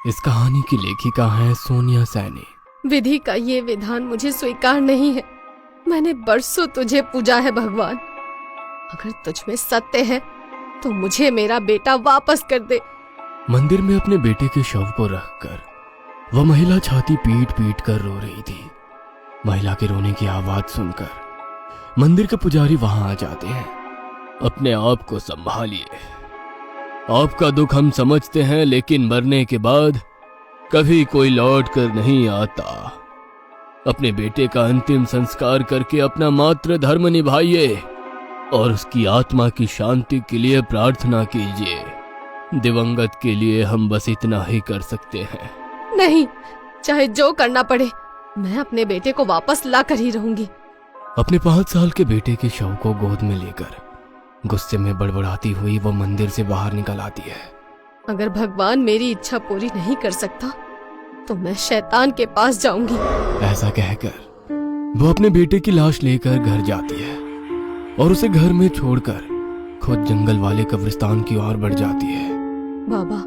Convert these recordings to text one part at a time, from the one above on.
इस कहानी की लेखिका है सोनिया सैनी। विधि का ये विधान मुझे स्वीकार नहीं है। मैंने बरसों तुझे पूजा है भगवान। अगर तुझ में सत्य है तो मुझे मेरा बेटा वापस कर दे। मंदिर में अपने बेटे के शव को रखकर वह महिला छाती पीट पीट कर रो रही थी। महिला के रोने की आवाज सुनकर मंदिर के पुजारी वहां आ जाते हैं। अपने आप को संभालिए, आपका दुख हम समझते हैं, लेकिन मरने के बाद कभी कोई लौट कर नहीं आता। अपने बेटे का अंतिम संस्कार करके अपना मातृ धर्म निभाइए और उसकी आत्मा की शांति के लिए प्रार्थना कीजिए। दिवंगत के लिए हम बस इतना ही कर सकते हैं। नहीं, चाहे जो करना पड़े, मैं अपने बेटे को वापस ला कर ही रहूंगी। अपने 5 साल के बेटे के शव को गोद में लेकर गुस्से में बड़बड़ाती हुई वो मंदिर से बाहर निकल आती है। अगर भगवान मेरी इच्छा पूरी नहीं कर सकता तो मैं शैतान के पास जाऊंगी। ऐसा कहकर वो अपने बेटे की लाश लेकर घर जाती है और उसे घर में छोड़कर खुद जंगल वाले कब्रिस्तान की ओर बढ़ जाती है। बाबा,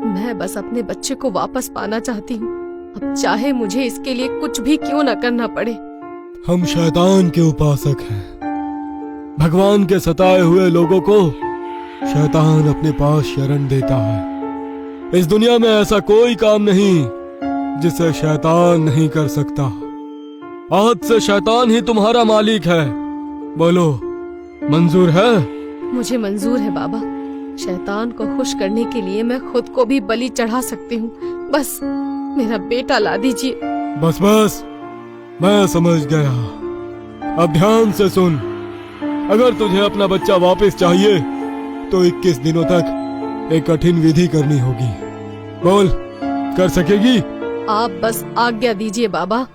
मैं बस अपने बच्चे को वापस पाना चाहती हूँ। अब चाहे मुझे इसके लिए कुछ भी क्यों न करना पड़े। हम शैतान के उपासक हैं। भगवान के सताए हुए लोगों को शैतान अपने पास शरण देता है। इस दुनिया में ऐसा कोई काम नहीं जिसे शैतान नहीं कर सकता। आज से शैतान ही तुम्हारा मालिक है। बोलो, मंजूर है? मुझे मंजूर है बाबा। शैतान को खुश करने के लिए मैं खुद को भी बलि चढ़ा सकती हूँ। बस मेरा बेटा ला दीजिए। बस बस, मैं समझ गया। अब ध्यान से सुन। अगर तुझे अपना बच्चा वापस चाहिए तो 21 दिनों तक एक कठिन विधि करनी होगी। बोल, कर सकेगी? आप बस आज्ञा दीजिए बाबा।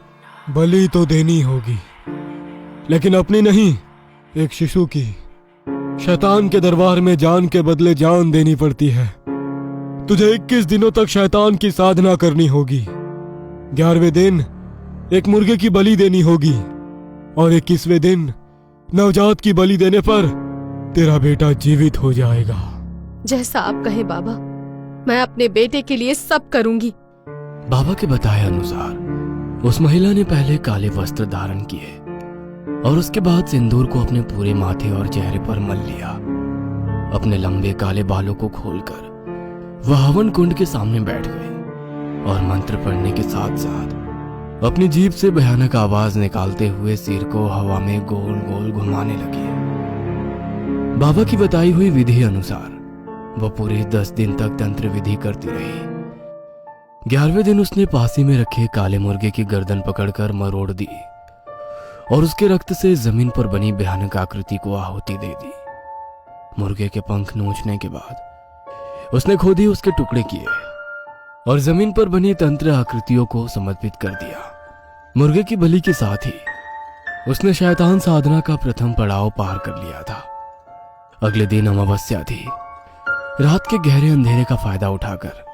बलि तो देनी होगी, लेकिन अपनी नहीं, एक शिशु की। शैतान के दरबार में जान के बदले जान देनी पड़ती है। तुझे 21 दिनों तक शैतान की साधना करनी होगी। 11वें दिन एक मुर्गे की बलि देनी होगी और 21वें दिन नवजात की बलि देने पर तेरा बेटा जीवित हो जाएगा। जैसा आप कहें बाबा, मैं अपने बेटे के लिए सब करूंगी। बाबा के बताए अनुसार उस महिला ने पहले काले वस्त्र धारण किए और उसके बाद सिंदूर को अपने पूरे माथे और चेहरे पर मल लिया। अपने लंबे काले बालों को खोलकर वह हवन कुंड के सामने बैठ गई और मंत्र पढ़ने के साथ साथ अपनी जीभ से भयानक आवाज निकालते हुए सिर को हवा में गोल गोल घुमाने लगी। बाबा की बताई हुई विधि अनुसार वह पूरे 10 दिन तक तंत्र विधि करती रही। 11वें दिन उसने पासी में रखे काले मुर्गे की गर्दन पकड़कर मरोड़ दी और उसके रक्त से जमीन पर बनी भयानक आकृति को आहुति दे दी। मुर्गे के पंख नोचने के बाद उसने खुद ही उसके टुकड़े किए और जमीन पर बनी तंत्र आकृतियों को समर्पित कर दिया। मुर्गे की बलि के साथ ही उसने शैतान साधना का प्रथम पड़ाव पार कर लिया था। अगले दिन अमावस्या थी। रात के गहरे अंधेरे का फायदा उठाकर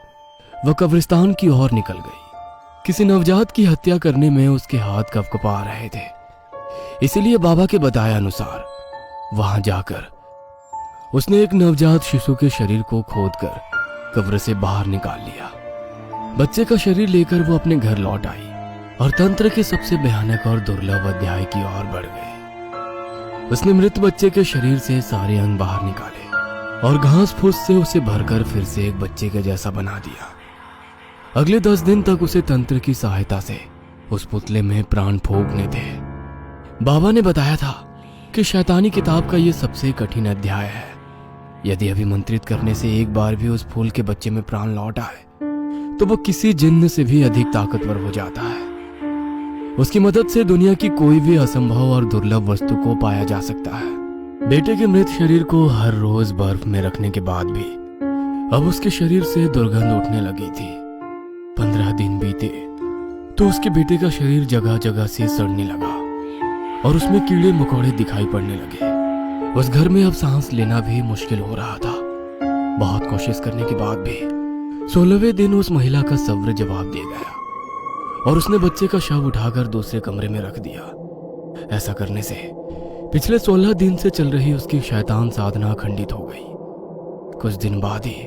वह कब्रिस्तान की ओर निकल गई। किसी नवजात की हत्या करने में उसके हाथ कपकपा रहे थे, इसलिए बाबा के बताए अनुसार वहां जाकर उसने एक नवजात शिशु के शरीर को खोदकर कब्र से बाहर निकाल लिया। बच्चे का शरीर लेकर वो अपने घर लौट आई और तंत्र के सबसे भयानक और दुर्लभ अध्याय की ओर बढ़ गई। उसने मृत बच्चे के शरीर से सारे अंग बाहर निकाले और घास फूस से उसे भरकर फिर से एक बच्चे के जैसा बना दिया। अगले 10 दिन तक उसे तंत्र की सहायता से उस पुतले में प्राण फूंकने थे। बाबा ने बताया था कि शैतानी किताब का यह सबसे कठिन अध्याय है। यदि अभिमंत्रित करने से एक बार भी उस फूल के बच्चे में प्राण लौट आए तो वो किसी जिन्न से भी अधिक ताकतवर हो जाता है। उसकी मदद से दुनिया की कोई भी असंभव और दुर्लभ वस्तु को पाया जा सकता है। बेटे के मृत शरीर को हर रोज बर्फ में रखने के बाद भी अब उसके शरीर से दुर्गंध उठने लगी थी। 15 दिन बीते तो उसके बेटे का शरीर जगह जगह से सड़ने लगा और उसमें कीड़े मकोड़े दिखाई पड़ने लगे। उस घर में अब सांस लेना भी मुश्किल हो रहा था। बहुत कोशिश करने के बाद भी 16वें दिन उस महिला का सब्र जवाब दे गया और उसने बच्चे का शव उठाकर दूसरे कमरे में रख दिया। ऐसा करने से पिछले 16 दिन से चल रही उसकी शैतान साधना खंडित हो गई। कुछ दिन बाद ही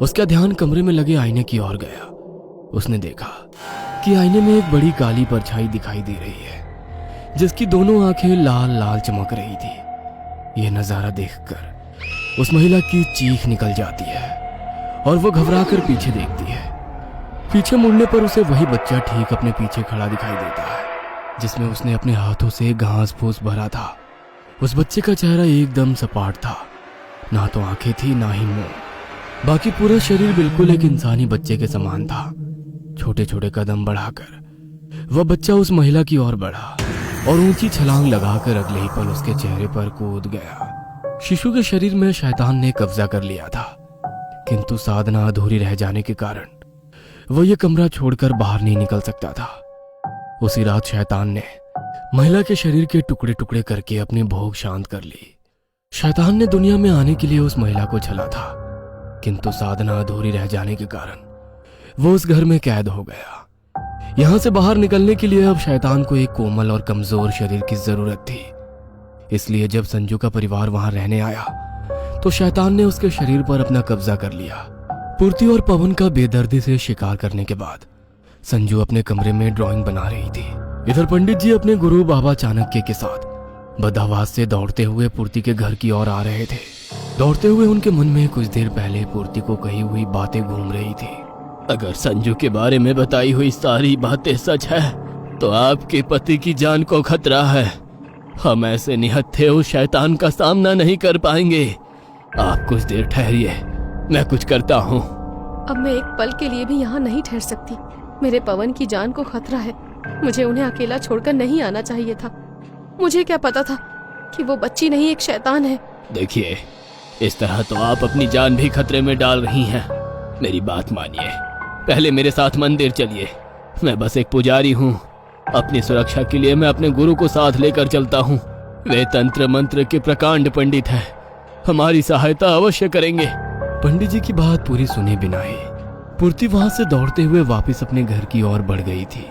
उसका ध्यान कमरे में लगे आईने की ओर गया। उसने देखा कि आईने में एक बड़ी काली परछाई दिखाई दे रही है, जिसकी दोनों आंखें लाल लाल चमक रही थी। यह नजारा देखकर उस महिला की चीख निकल जाती है और वो घबराकर पीछे देखती है। पीछे मुड़ने पर उसे वही बच्चा ठीक अपने पीछे खड़ा दिखाई देता है, जिसमें उसने अपने हाथों से घास फूस भरा था। उस बच्चे का चेहरा एकदम सपाट था, ना तो आंखें थी ना ही मुंह, बाकी पूरा शरीर बिल्कुल एक इंसानी बच्चे के समान था। छोटे छोटे कदम बढ़ाकर वह बच्चा उस महिला की ओर बढ़ा और ऊंची छलांग लगाकर अगले ही पल उसके चेहरे पर कूद गया। शिशु के शरीर में शैतान ने कब्जा कर लिया था, किंतु साधना अधूरी रह जाने के कारण वह यह कमरा छोड़कर बाहर नहीं निकल सकता था। उसी रात शैतान ने महिला के शरीर के टुकड़े टुकड़े करके अपनी भोग शांत कर ली। शैतान ने दुनिया में आने के लिए उस महिला को छला था, किंतु साधना अधूरी रह जाने के कारण वो उस घर में कैद हो गया। यहां से बाहर निकलने के लिए अब शैतान को एक कोमल और कमजोर शरीर की जरूरत थी। इसलिए जब संजू का परिवार वहां रहने आया तो शैतान ने उसके शरीर पर अपना कब्जा कर लिया। पूर्ति और पवन का बेदर्दी से शिकार करने के बाद संजू अपने कमरे में ड्राइंग बना रही थी। इधर पंडित जी अपने गुरु बाबा चाणक्य के साथ बदहवास से दौड़ते हुए पूर्ति के घर की ओर आ रहे थे। दौड़ते हुए उनके मन में कुछ देर पहले पूर्ति को कही हुई बातें घूम रही थी। अगर संजू के बारे में बताई हुई सारी बातें सच है तो आपके पति की जान को खतरा है। हम ऐसे निहत्थे उस शैतान का सामना नहीं कर पाएंगे। आप कुछ देर ठहरिए, मैं कुछ करता हूँ। अब मैं एक पल के लिए भी यहाँ नहीं ठहर सकती। मेरे पवन की जान को खतरा है। मुझे उन्हें अकेला छोड़कर नहीं आना चाहिए था। मुझे क्या पता था कि वो बच्ची नहीं एक शैतान है। देखिए, इस तरह तो आप अपनी जान भी खतरे में डाल रही हैं। मेरी बात मानिए, पहले मेरे साथ मंदिर चलिए। मैं बस एक पुजारी हूँ। अपनी सुरक्षा के लिए मैं अपने गुरु को साथ लेकर चलता हूँ। वे तंत्र मंत्र के प्रकांड पंडित हैं, हमारी सहायता अवश्य करेंगे। पंडित जी की बात पूरी सुने बिना ही पूर्ति वहां से दौड़ते हुए वापस अपने घर की ओर बढ़ गई थी।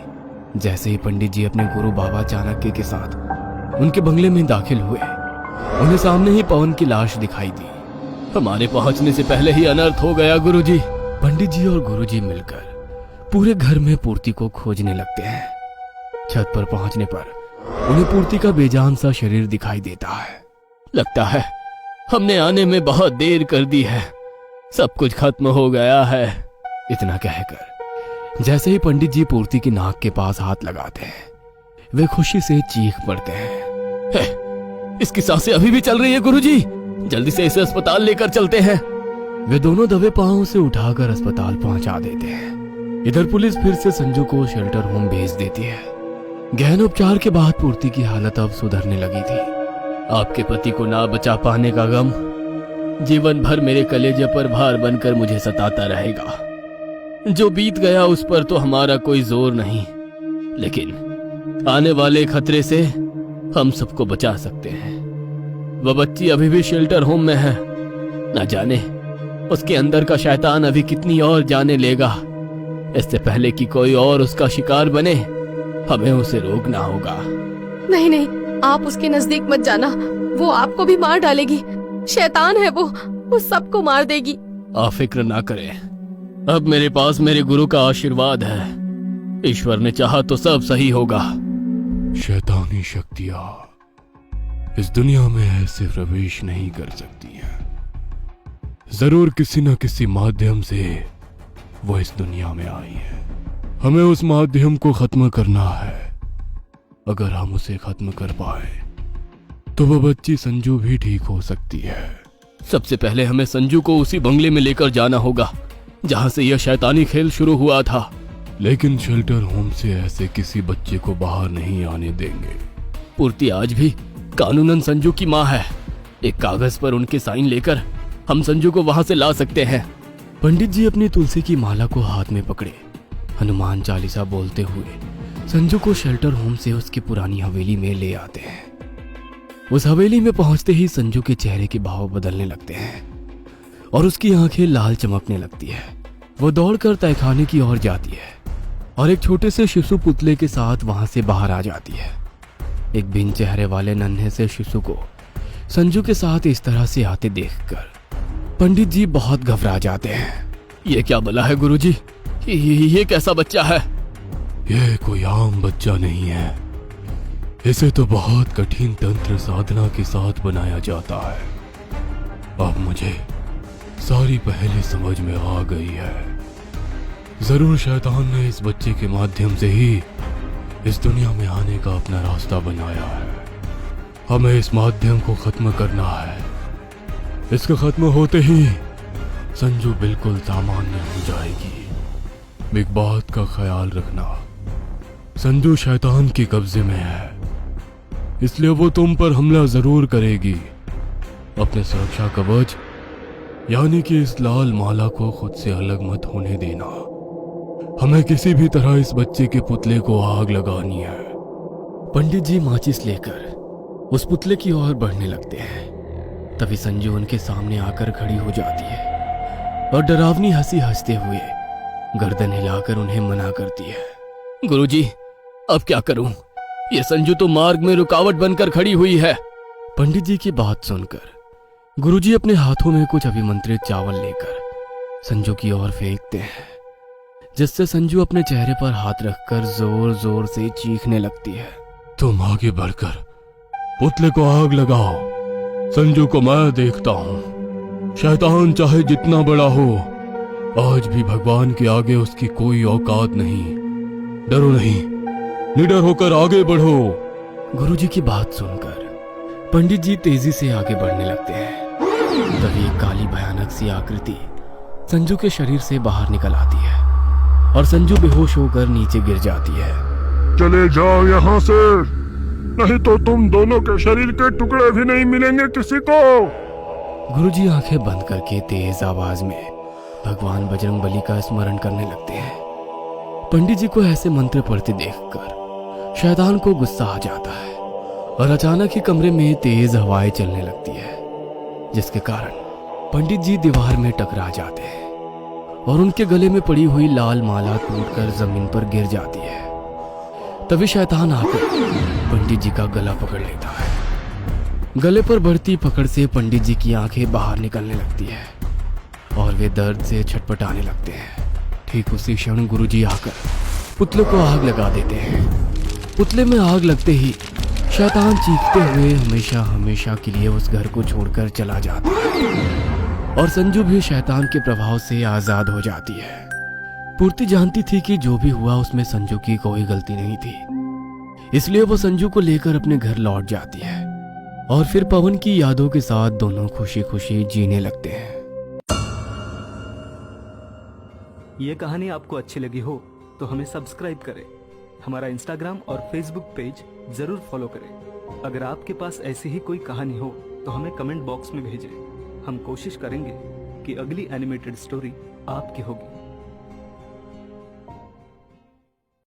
जैसे ही पंडित जी अपने गुरु बाबा चाणक्य के साथ उनके बंगले में दाखिल हुए, उन्हें सामने ही पवन की लाश दिखाई दी। हमारे पहुंचने से पहले ही अनर्थ हो गया गुरुजी। पंडित जी और गुरुजी मिलकर पूरे घर में पूर्ति को खोजने लगते हैं। छत पर पहुंचने पर उन्हें पूर्ति का बेजान सा शरीर दिखाई देता है। लगता है हमने आने में बहुत देर कर दी है, सब कुछ खत्म हो गया है। इतना कहकर जैसे ही पंडित जी पूर्ति की नाक के पास हाथ लगाते हैं, वे खुशी से चीख पड़ते हैं। इसकी सांसें अभी भी चल रही है गुरुजी, जल्दी से इसे अस्पताल लेकर चलते हैं। वे दोनों दबे पांव से उठाकर अस्पताल पहुंचा देते हैं। इधर पुलिस फिर से संजू को शेल्टर होम भेज देती है। गहन उपचार के बाद पूर्ति की हालत अब सुधरने लगी थी। आपके पति को ना बचा पाने का गम जीवन भर मेरे कलेजे पर भार बनकर मुझे सताता रहेगा। जो बीत गया उस पर तो हमारा कोई जोर नहीं, लेकिन आने वाले खतरे से हम सबको बचा सकते हैं। वह बच्ची अभी भी शेल्टर होम में है। न जाने उसके अंदर का शैतान अभी कितनी और जाने लेगा। इससे पहले कि कोई और उसका शिकार बने, हमें उसे रोकना होगा। नहीं नहीं, आप उसके नजदीक मत जाना, वो आपको भी मार डालेगी। शैतान है वो सबको मार देगी। आप फिक्र ना करें, अब मेरे पास मेरे गुरु का आशीर्वाद है। ईश्वर ने चाहा तो सब सही होगा। शैतानी शक्तियां इस दुनिया में ऐसे प्रवेश नहीं कर सकती हैं। जरूर किसी न किसी माध्यम से वो इस दुनिया में आई है। हमें उस माध्यम को खत्म करना है। अगर हम उसे खत्म कर पाए तो वो बच्ची संजू भी ठीक हो सकती है। सबसे पहले हमें संजू को उसी बंगले में लेकर जाना होगा जहां से यह शैतानी खेल शुरू हुआ था। लेकिन शेल्टर होम से ऐसे किसी बच्चे को बाहर नहीं आने देंगे। पूर्ति आज भी कानूनन संजू की माँ है। एक कागज पर उनके साइन लेकर हम संजू को वहां से ला सकते हैं। पंडित जी अपनी तुलसी की माला को हाथ में पकड़े हनुमान चालीसा बोलते हुए संजू को शेल्टर होम से उसकी पुरानी हवेली में ले आते हैं। उस हवेली में पहुंचते ही संजू के चेहरे के भाव बदलने लगते हैं और उसकी आंखें लाल चमकने लगती है। वो दौड़कर तहखाने की ओर जाती है और एक छोटे से शिशु पुतले के साथ वहां से बाहर आ जाती है। एक बिन चेहरे वाले नन्हे से शिशु को संजू के साथ इस तरह से आते देखकर पंडित जी बहुत घबरा जाते हैं। ये क्या बला है गुरुजी? ये कैसा बच्चा है? यह कोई आम बच्चा नहीं है। इसे तो बहुत कठिन तंत्र साधना के साथ बनाया जाता है। अब मुझे सारी पहले समझ में आ गई है। जरूर शैतान ने इस बच्चे के माध्यम से ही इस दुनिया में आने का अपना रास्ता बनाया है। हमें इस माध्यम को खत्म करना है। इसके खत्म होते ही संजू बिल्कुल सामान्य हो जाएगी। एक बात का ख्याल रखना, संजू शैतान के कब्जे में है, इसलिए वो तुम पर हमला जरूर करेगी। अपने सुरक्षा कवच यानी कि इस लाल माला को खुद से अलग मत होने देना। हमें किसी भी तरह इस बच्चे के पुतले को आग लगानी है। पंडित जी माचिस लेकर उस पुतले की ओर बढ़ने लगते हैं। तभी संजू उनके सामने आकर खड़ी हो जाती है और डरावनी हंसी हंसते हुए गर्दन हिलाकर उन्हें मना करती है। गुरुजी, अब क्या करूं? ये संजू तो मार्ग में रुकावट बनकर खड़ी हुई है। पंडित जी की बात सुनकर गुरुजी अपने हाथों में कुछ अभिमंत्रित चावल लेकर संजू की ओर फेंकते हैं, जिससे संजू अपने चेहरे पर हाथ रखकर जोर जोर से चीखने लगती है। तुम आगे बढ़कर पुतले को आग लगाओ। संजू को मैं देखता हूं। शैतान चाहे जितना बड़ा हो, आज भी भगवान के आगे उसकी कोई औकात नहीं। डरो नहीं, निडर होकर आगे बढ़ो। गुरुजी की बात सुनकर पंडित जी तेजी से आगे बढ़ने लगते हैं। तभी एक काली भयानक सी आकृति संजू के शरीर से बाहर निकल आती है और संजू बेहोश होकर नीचे गिर जाती है। चले जाओ यहाँ से, नहीं तो तुम दोनों के शरीर के टुकड़े भी नहीं मिलेंगे किसी को। गुरुजी आंखें बंद करके तेज आवाज में भगवान बजरंगबली का स्मरण करने लगते हैं। पंडित जी को ऐसे मंत्र पढ़ते देखकर शैतान को गुस्सा आ जाता है और अचानक ही कमरे में तेज हवाएं चलने लगती है, जिसके कारण पंडित जी दीवार में टकरा जाते हैं और उनके गले में पड़ी हुई लाल माला टूटकर जमीन पर गिर जाती है। तभी शैतान आकर पंडित जी का गला पकड़ लेता है। गले पर बढ़ती पकड़ से पंडित जी की आंखें बाहर निकलने लगती है और वे दर्द से छटपटाने लगते हैं। ठीक उसी क्षण गुरुजी आकर पुतले को आग लगा देते हैं। पुतले में आग लगते ही शैतान चीखते हुए हमेशा हमेशा के लिए उस घर को छोड़कर चला जाता है और संजू भी शैतान के प्रभाव से आजाद हो जाती है। पूर्ति जानती थी कि जो भी हुआ उसमें संजू की कोई गलती नहीं थी, इसलिए वो संजू को लेकर अपने घर लौट जाती है और फिर पवन की यादों के साथ दोनों खुशी खुशी जीने लगते हैं। ये कहानी आपको अच्छी लगी हो तो हमें सब्सक्राइब करें, हमारा इंस्टाग्राम और फेसबुक पेज जरूर फॉलो करें। अगर आपके पास ऐसी ही कोई कहानी हो तो हमें कमेंट बॉक्स में भेजें। हम कोशिश करेंगे कि अगली एनिमेटेड स्टोरी आपकी होगी।